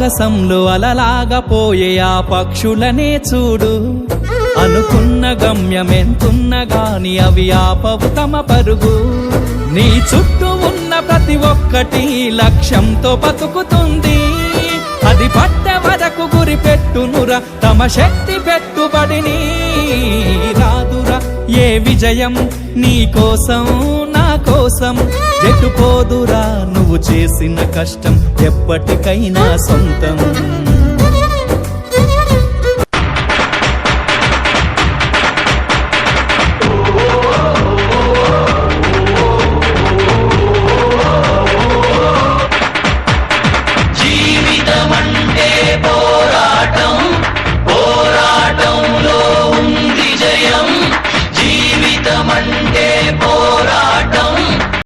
ఆకాశంలో అలలాగా పోయే ఆ పక్షులనే చూడు. అనుకున్న గమ్యమెంతున్న గాని అవి ఆపవు తమ పరుగు. నీ చుట్టూ ఉన్న ప్రతి ఒక్కటి లక్ష్యంతో బతుకుతుంది. అది పట్టే వరకు గురి పెట్టునురా తమ శక్తి పెట్టుబడిని. రాదురా ఏ విజయం నీ కోసం నా కోసం. ఎటుపోదురా నువ్వు చేసిన కష్టం ఎప్పటికైనా సొంతం.